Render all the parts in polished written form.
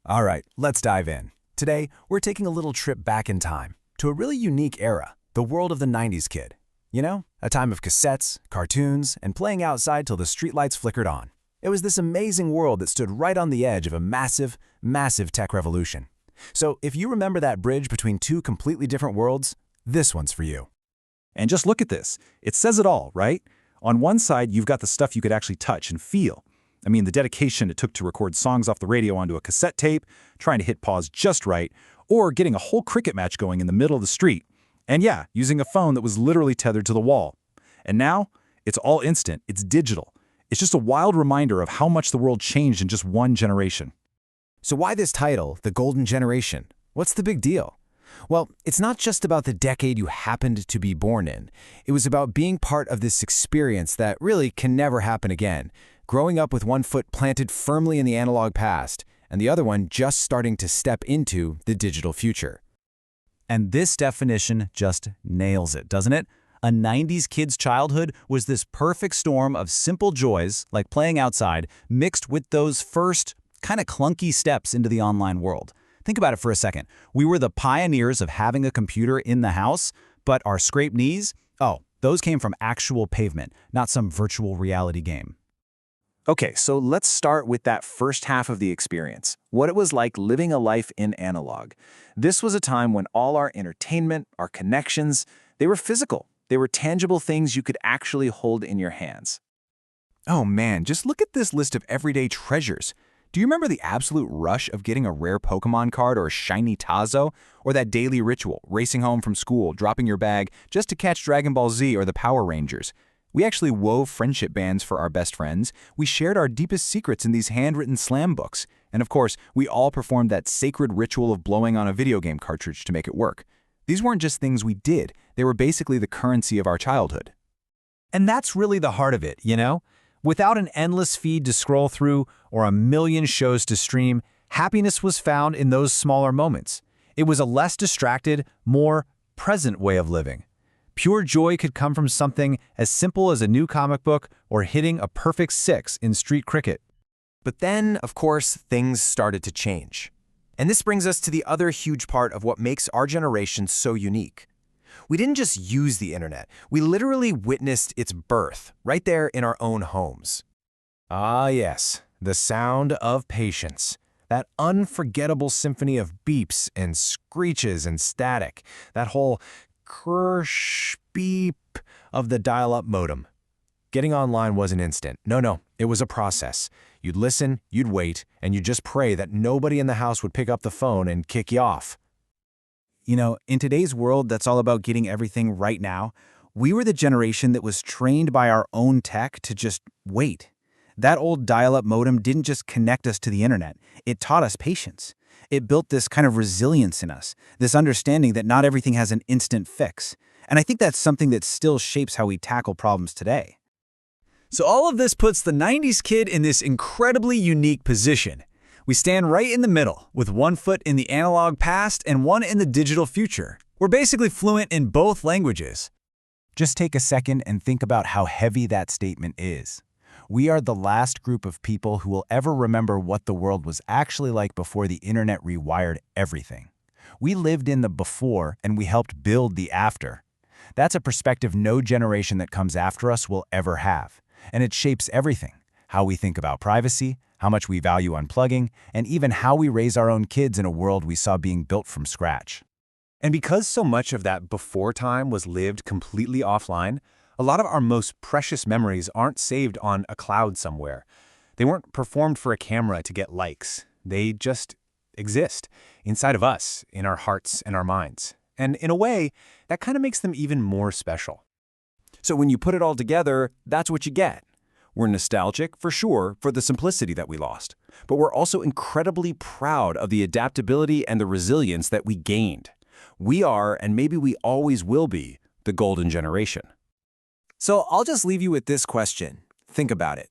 All right, let's dive in. Today, we're taking a little trip back in time to a really unique era, the world of the 90s kid. You know, a time of cassettes, cartoons, and playing outside till the streetlights flickered on. It was this amazing world that stood right on the edge of a massive, massive tech revolution. So if you remember that bridge between two completely different worlds, this one's for you. And just look at this. It says it all, right? On one side, you've got the stuff you could actually touch and feel. I mean, the dedication it took to record songs off the radio onto a cassette tape, trying to hit pause just right, or getting a whole cricket match going in the middle of the street. And yeah, using a phone that was literally tethered to the wall. And now, it's all instant, it's digital. It's just a wild reminder of how much the world changed in just one generation. So why this title, The Golden Generation? What's the big deal? Well, it's not just about the decade you happened to be born in. It was about being part of this experience that really can never happen again, growing up with one foot planted firmly in the analog past, and the other one just starting to step into the digital future. And this definition just nails it, doesn't it? A 90s kid's childhood was this perfect storm of simple joys, like playing outside, mixed with those first, kind of clunky steps into the online world. Think about it for a second. We were the pioneers of having a computer in the house, but our scraped knees, oh, those came from actual pavement, not some virtual reality game. Okay, so let's start with that first half of the experience, what it was like living a life in analog. This was a time when all our entertainment, our connections, they were physical. They were tangible things you could actually hold in your hands. Oh man, just look at this list of everyday treasures. Do you remember the absolute rush of getting a rare Pokemon card or a shiny Tazo? Or that daily ritual, racing home from school, dropping your bag just to catch Dragon Ball Z or the Power Rangers? We actually wove friendship bands for our best friends. We shared our deepest secrets in these handwritten slam books. And of course, we all performed that sacred ritual of blowing on a video game cartridge to make it work. These weren't just things we did. They were basically the currency of our childhood. And that's really the heart of it, you know? Without an endless feed to scroll through or a million shows to stream, happiness was found in those smaller moments. It was a less distracted, more present way of living. Pure joy could come from something as simple as a new comic book or hitting a perfect 6 in street cricket. But then, of course, things started to change. And this brings us to the other huge part of what makes our generation so unique. We didn't just use the internet, we literally witnessed its birth right there in our own homes. Ah yes, the sound of patience. That unforgettable symphony of beeps and screeches and static. That whole kersh beep of the dial-up modem. Getting online wasn't instant. No, it was a process. You'd listen, you'd wait, and you'd just pray that nobody in the house would pick up the phone and kick you off. You know, in today's world that's all about getting everything right now, we were the generation that was trained by our own tech to just wait. That old dial-up modem didn't just connect us to the internet, it taught us patience. It built this kind of resilience in us, this understanding that not everything has an instant fix. And I think that's something that still shapes how we tackle problems today. So all of this puts the 90s kid in this incredibly unique position. We stand right in the middle, with one foot in the analog past and one in the digital future. We're basically fluent in both languages. Just take a second and think about how heavy that statement is. We are the last group of people who will ever remember what the world was actually like before the internet rewired everything. We lived in the before and we helped build the after. That's a perspective no generation that comes after us will ever have. And it shapes everything. How we think about privacy, how much we value unplugging, and even how we raise our own kids in a world we saw being built from scratch. And because so much of that before time was lived completely offline, a lot of our most precious memories aren't saved on a cloud somewhere. They weren't performed for a camera to get likes. They just exist inside of us, in our hearts and our minds. And in a way, that kind of makes them even more special. So when you put it all together, that's what you get. We're nostalgic, for sure, for the simplicity that we lost. But we're also incredibly proud of the adaptability and the resilience that we gained. We are, and maybe we always will be, the golden generation. So I'll just leave you with this question. Think about it.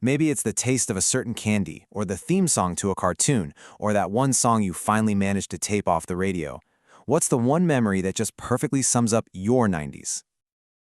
Maybe it's the taste of a certain candy, or the theme song to a cartoon, or that one song you finally managed to tape off the radio. What's the one memory that just perfectly sums up your 90s?